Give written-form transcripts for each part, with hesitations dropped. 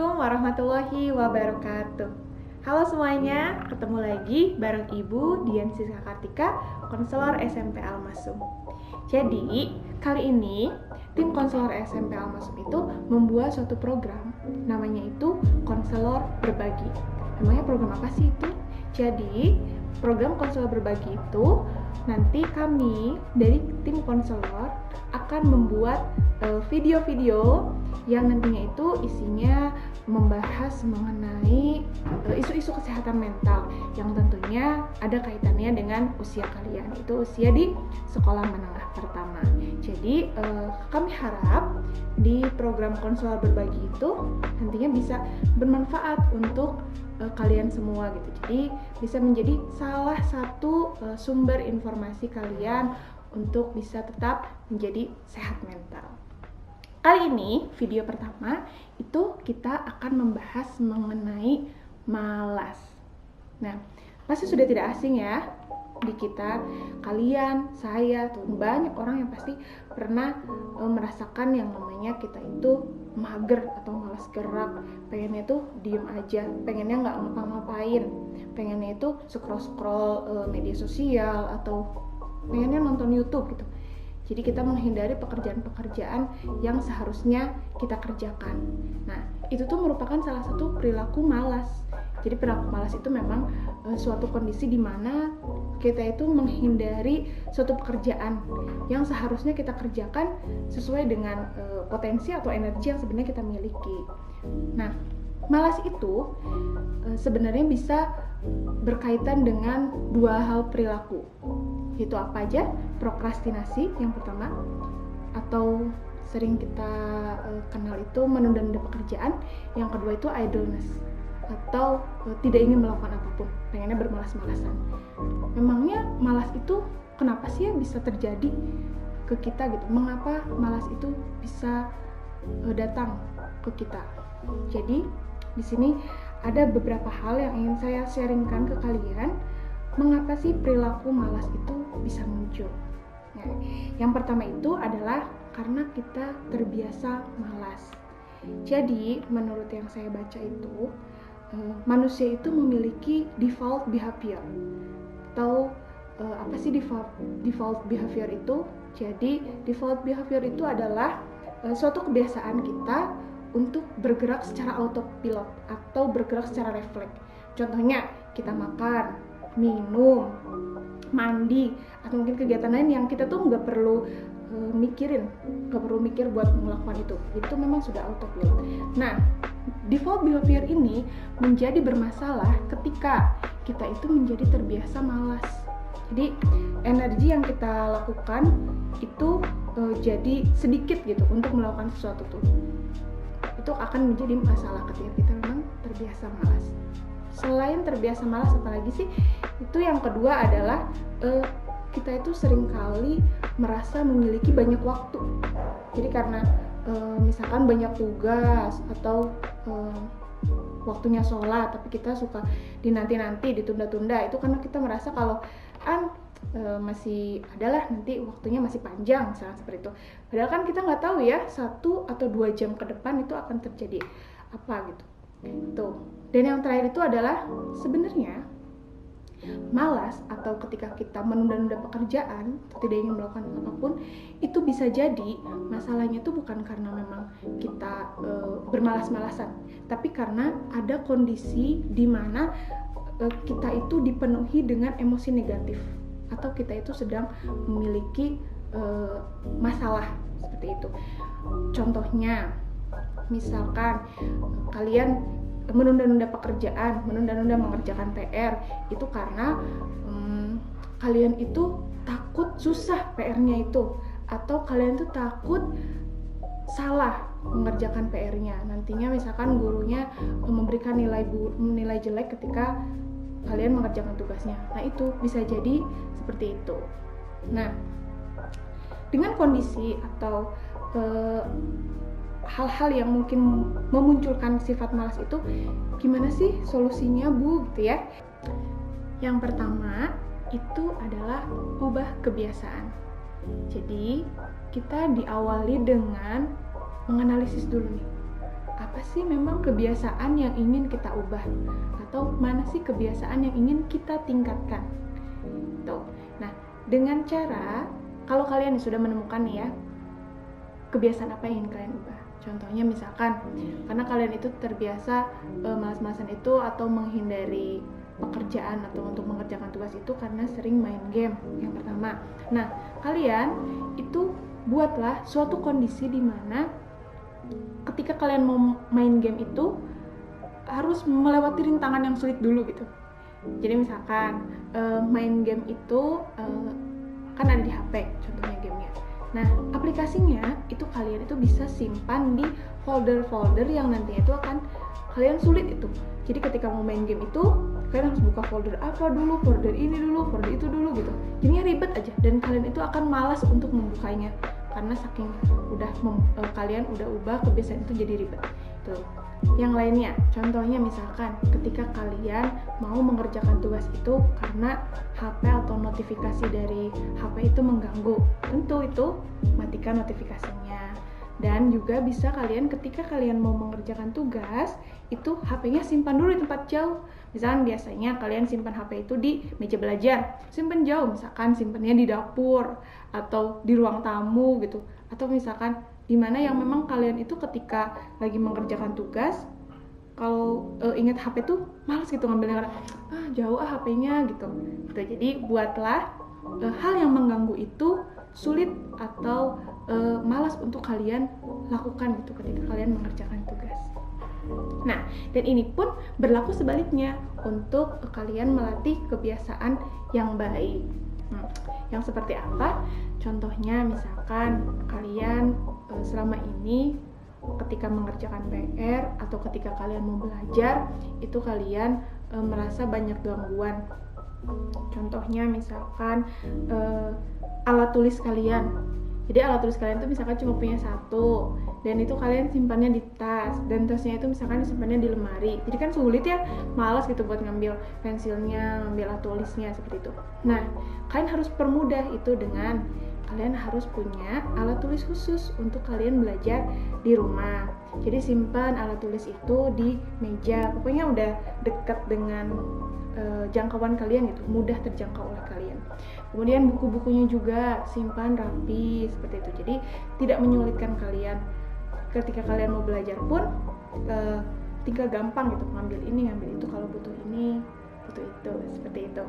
Assalamualaikum warahmatullahi wabarakatuh. Halo semuanya, ketemu lagi bareng Ibu Dian Siska Kartika, konselor SMP Al-Masum. Jadi, kali ini tim konselor SMP Al-Masum itu membuat suatu program, namanya itu konselor berbagi. Namanya program apa sih itu? Jadi, program konselor berbagi itu nanti kami dari tim konselor akan membuat video-video yang nantinya itu isinya membahas mengenai isu-isu kesehatan mental yang tentunya ada kaitannya dengan usia kalian, itu usia di sekolah menengah pertama. Jadi kami harap di program konselor berbagi itu nantinya bisa bermanfaat untuk kalian semua gitu. Jadi bisa menjadi salah satu sumber informasi kalian untuk bisa tetap menjadi sehat mental. Kali ini video pertama itu kita akan membahas mengenai malas. Nah, pasti sudah tidak asing ya di kita, kalian, saya, tuh banyak orang yang pasti pernah merasakan yang namanya kita itu mager atau malas gerak, pengennya tuh diem aja, pengennya nggak ngapa-ngapain, pengennya itu scroll media sosial atau pengennya nonton YouTube gitu. Jadi kita menghindari pekerjaan-pekerjaan yang seharusnya kita kerjakan. Nah, itu tuh merupakan salah satu perilaku malas. Jadi perilaku malas itu memang suatu kondisi di mana kita itu menghindari suatu pekerjaan yang seharusnya kita kerjakan sesuai dengan potensi atau energi yang sebenarnya kita miliki. Nah, malas itu sebenarnya bisa berkaitan dengan dua hal perilaku. Itu apa aja? Prokrastinasi yang pertama, atau sering kita kenal itu menunda-nunda pekerjaan. Yang kedua itu idleness, atau tidak ingin melakukan apapun, pengennya bermalas-malasan. Memangnya malas itu kenapa sih ya bisa terjadi ke kita gitu? Mengapa malas itu bisa datang ke kita? Jadi di sini ada beberapa hal yang ingin saya sharingkan ke kalian. Mengapa sih perilaku malas itu bisa muncul? Nah, yang pertama itu adalah karena kita terbiasa malas. Jadi menurut yang saya baca itu manusia itu memiliki default behavior. Atau apa sih default behavior itu? Jadi default behavior itu adalah suatu kebiasaan kita untuk bergerak secara autopilot atau bergerak secara refleks. Contohnya kita makan, minum, mandi, atau mungkin kegiatan lain yang kita tuh nggak perlu mikir buat melakukan itu memang sudah autopilot. Nah, default behavior ini menjadi bermasalah ketika kita itu menjadi terbiasa malas. Jadi energi yang kita lakukan itu jadi sedikit gitu untuk melakukan sesuatu tuh. Itu akan menjadi masalah ketika kita memang terbiasa malas. Selain terbiasa malas, apalagi sih? Itu yang kedua adalah kita itu seringkali merasa memiliki banyak waktu. Jadi karena misalkan banyak tugas atau waktunya sholat, tapi kita suka dinanti-nanti, ditunda-tunda. Itu karena kita merasa kalau masih adalah nanti waktunya masih panjang, misalnya seperti itu. Padahal kan kita nggak tahu ya 1 atau 2 jam ke depan itu akan terjadi apa gitu. Tuh. Dan yang terakhir itu adalah sebenarnya malas atau ketika kita menunda-nunda pekerjaan atau tidak ingin melakukan apapun, itu bisa jadi masalahnya itu bukan karena memang kita bermalas-malasan, tapi karena ada kondisi di mana kita itu dipenuhi dengan emosi negatif atau kita itu sedang memiliki masalah seperti itu. Contohnya, misalkan kalian menunda-nunda pekerjaan, menunda-nunda mengerjakan PR, itu karena kalian itu takut susah PR-nya itu, atau kalian tuh takut salah mengerjakan PR-nya. Nantinya misalkan gurunya memberikan nilai jelek ketika kalian mengerjakan tugasnya. Nah, itu bisa jadi seperti itu. Nah, dengan kondisi atau hal-hal yang mungkin memunculkan sifat malas itu, gimana sih solusinya Bu gitu ya? Yang pertama itu adalah ubah kebiasaan. Jadi kita diawali dengan menganalisis dulu nih, apa apa sih memang kebiasaan yang ingin kita ubah, atau mana sih kebiasaan yang ingin kita tingkatkan. Tuh. Nah, dengan cara kalau kalian sudah menemukan nih ya, kebiasaan apa yang ingin kalian ubah. Contohnya misalkan karena kalian itu terbiasa malas-malasan itu atau menghindari pekerjaan atau untuk mengerjakan tugas itu karena sering main game yang pertama. Nah, kalian itu buatlah suatu kondisi di mana ketika kalian mau main game itu harus melewati rintangan yang sulit dulu gitu. Jadi misalkan main game itu kan ada di HP contohnya gamenya. Nah, aplikasinya itu kalian itu bisa simpan di folder-folder yang nantinya itu akan kalian sulit itu. Jadi ketika mau main game itu kalian harus buka folder apa dulu, folder ini dulu, folder itu dulu gitu. Jadinya ribet aja dan kalian itu akan malas untuk membukanya karena saking udah kalian udah ubah kebiasaan itu jadi ribet. Tuh. Yang lainnya, contohnya misalkan ketika kalian mau mengerjakan tugas itu karena HP atau notifikasi dari HP itu mengganggu, tentu itu matikan notifikasinya. Dan juga bisa kalian ketika kalian mau mengerjakan tugas itu HP-nya simpan dulu di tempat jauh. Misalkan biasanya kalian simpan HP itu di meja belajar, simpan jauh, misalkan simpannya di dapur atau di ruang tamu gitu. Atau misalkan di mana yang memang kalian itu ketika lagi mengerjakan tugas kalau ingat HP tuh malas gitu ngambilnya karena jauh HP-nya gitu. Jadi buatlah hal yang mengganggu itu sulit atau malas untuk kalian lakukan gitu ketika kalian mengerjakan tugas. Nah, dan ini pun berlaku sebaliknya untuk kalian melatih kebiasaan yang baik. Yang seperti apa? Contohnya misalkan kalian selama ini ketika mengerjakan PR atau ketika kalian mau belajar itu kalian merasa banyak gangguan. Contohnya misalkan alat tulis kalian. Jadi alat tulis kalian tuh misalkan cuma punya satu dan itu kalian simpannya di tas dan tasnya itu misalkan simpannya di lemari. Jadi kan sulit ya, malas gitu buat ngambil pensilnya, ngambil alat tulisnya seperti itu. Nah, kalian harus permudah itu dengan kalian harus punya alat tulis khusus untuk kalian belajar di rumah. Jadi simpan alat tulis itu di meja, pokoknya udah dekat dengan jangkauan kalian gitu, mudah terjangkau oleh kalian. Kemudian buku-bukunya juga simpan rapi seperti itu. Jadi tidak menyulitkan kalian. Ketika kalian mau belajar pun tinggal gampang gitu, ngambil ini, ngambil itu kalau butuh ini, butuh itu, seperti itu.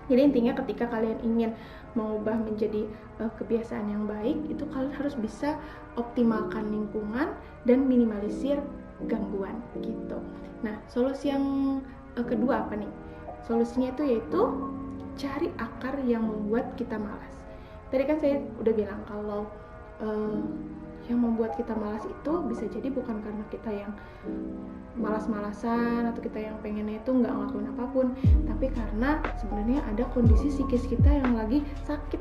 Jadi intinya ketika kalian ingin mengubah menjadi kebiasaan yang baik, itu kalian harus bisa optimalkan lingkungan dan minimalisir gangguan gitu. Nah, solusi yang kedua apa nih? Solusinya itu yaitu cari akar yang membuat kita malas. Tadi kan saya udah bilang kalau yang membuat kita malas itu bisa jadi bukan karena kita yang malas-malasan atau kita yang pengennya itu nggak ngelakuin apapun, tapi karena sebenarnya ada kondisi psikis kita yang lagi sakit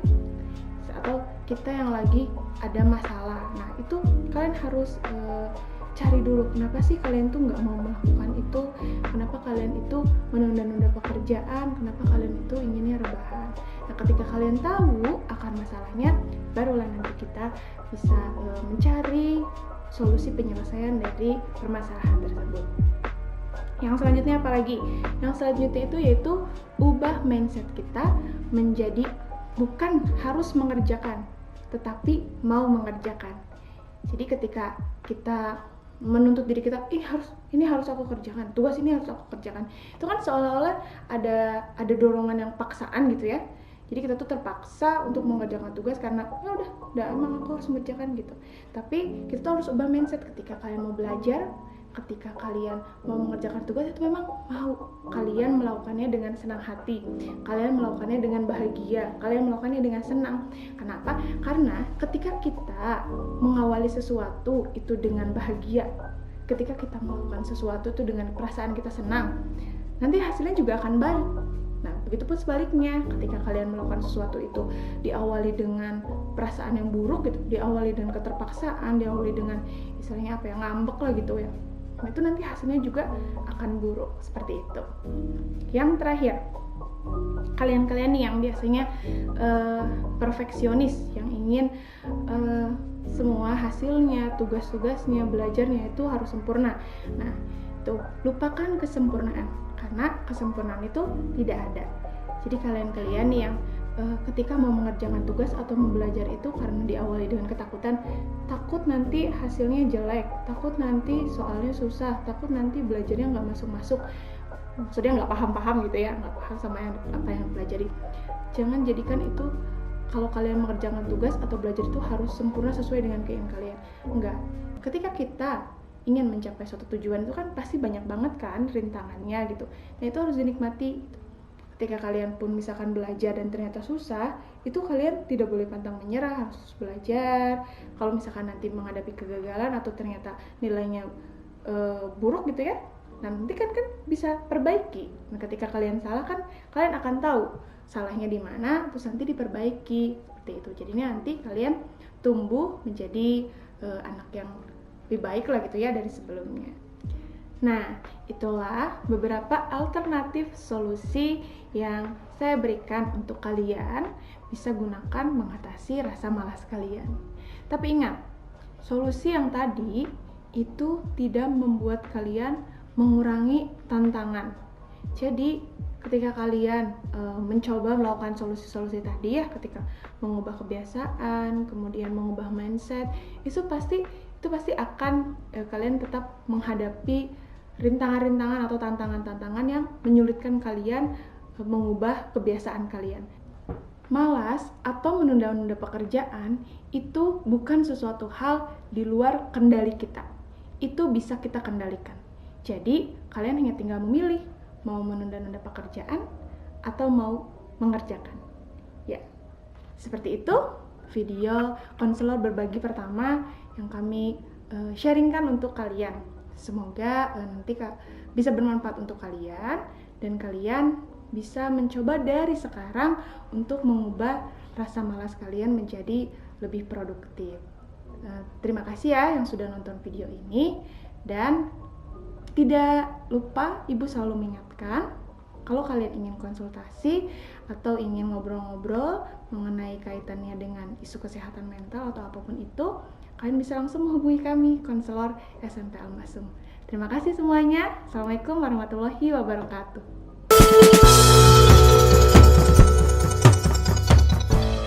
atau kita yang lagi ada masalah. Nah, itu kalian harus cari dulu kenapa sih kalian tuh nggak mau melakukan itu, kenapa kalian itu menunda-nunda pekerjaan, kenapa kalian itu inginnya rebahan. Nah, ketika kalian tahu akar masalahnya, barulah nanti kita bisa mencari solusi penyelesaian dari permasalahan tersebut. Yang selanjutnya apa lagi? Yang selanjutnya itu yaitu ubah mindset kita menjadi bukan harus mengerjakan, tetapi mau mengerjakan. Jadi ketika kita menuntut diri kita, ini harus aku kerjakan, tugas ini harus aku kerjakan, itu kan seolah-olah ada dorongan yang paksaan gitu ya. Jadi kita tuh terpaksa untuk mengerjakan tugas karena ya udah emang aku harus mengerjakan gitu. Tapi kita tuh harus ubah mindset ketika kalian mau belajar, ketika kalian mau mengerjakan tugas itu memang mau kalian melakukannya dengan senang hati, kalian melakukannya dengan bahagia, kalian melakukannya dengan senang. Kenapa? Karena ketika kita mengawali sesuatu itu dengan bahagia, ketika kita melakukan sesuatu itu dengan perasaan kita senang, nanti hasilnya juga akan baik. Nah, begitupun sebaliknya, ketika kalian melakukan sesuatu itu diawali dengan perasaan yang buruk gitu, diawali dengan keterpaksaan, diawali dengan istilahnya ngambek lah gitu ya. Nah, itu nanti hasilnya juga akan buruk seperti itu. Yang terakhir, kalian-kalian nih yang biasanya perfeksionis, yang ingin semua hasilnya, tugas-tugasnya, belajarnya itu harus sempurna. Nah, itu lupakan kesempurnaan, karena kesempurnaan itu tidak ada. Jadi kalian-kalian nih yang ketika mau mengerjakan tugas atau belajar itu karena diawali dengan ketakutan, takut nanti hasilnya jelek, takut nanti soalnya susah, takut nanti belajarnya nggak masuk-masuk, maksudnya nggak paham-paham gitu ya, nggak paham sama apa yang pelajari. Jangan jadikan itu kalau kalian mengerjakan tugas atau belajar itu harus sempurna sesuai dengan keinginan kalian. Enggak. Ketika kita ingin mencapai suatu tujuan itu kan pasti banyak banget kan rintangannya gitu. Nah, itu harus dinikmati. Ketika kalian pun misalkan belajar dan ternyata susah, itu kalian tidak boleh pantang menyerah, harus belajar. Kalau misalkan nanti menghadapi kegagalan atau ternyata nilainya buruk gitu ya, nanti kan bisa perbaiki. Nah, ketika kalian salah kan kalian akan tahu salahnya di mana, terus nanti diperbaiki seperti itu. Jadinya nanti kalian tumbuh menjadi anak yang lebih baik lah gitu ya dari sebelumnya. Nah, itulah beberapa alternatif solusi yang saya berikan untuk kalian bisa gunakan mengatasi rasa malas kalian. Tapi ingat, solusi yang tadi itu tidak membuat kalian mengurangi tantangan. Jadi ketika kalian mencoba melakukan solusi-solusi tadi ya, ketika mengubah kebiasaan, kemudian mengubah mindset, itu pasti akan kalian tetap menghadapi rintangan-rintangan atau tantangan-tantangan yang menyulitkan kalian mengubah kebiasaan kalian. Malas atau menunda-nunda pekerjaan itu bukan sesuatu hal di luar kendali kita. Itu bisa kita kendalikan. Jadi, kalian hanya tinggal memilih mau menunda-nunda pekerjaan atau mau mengerjakan. Ya, seperti itu video konselor berbagi pertama yang kami sharingkan untuk kalian. Semoga nanti bisa bermanfaat untuk kalian dan kalian bisa mencoba dari sekarang untuk mengubah rasa malas kalian menjadi lebih produktif. Terima kasih ya yang sudah nonton video ini, dan tidak lupa Ibu selalu mengingatkan kalau kalian ingin konsultasi atau ingin ngobrol-ngobrol mengenai kaitannya dengan isu kesehatan mental atau apapun itu, kalian bisa langsung menghubungi kami, konselor SMP Al Masum. Terima kasih semuanya. Assalamualaikum warahmatullahi wabarakatuh.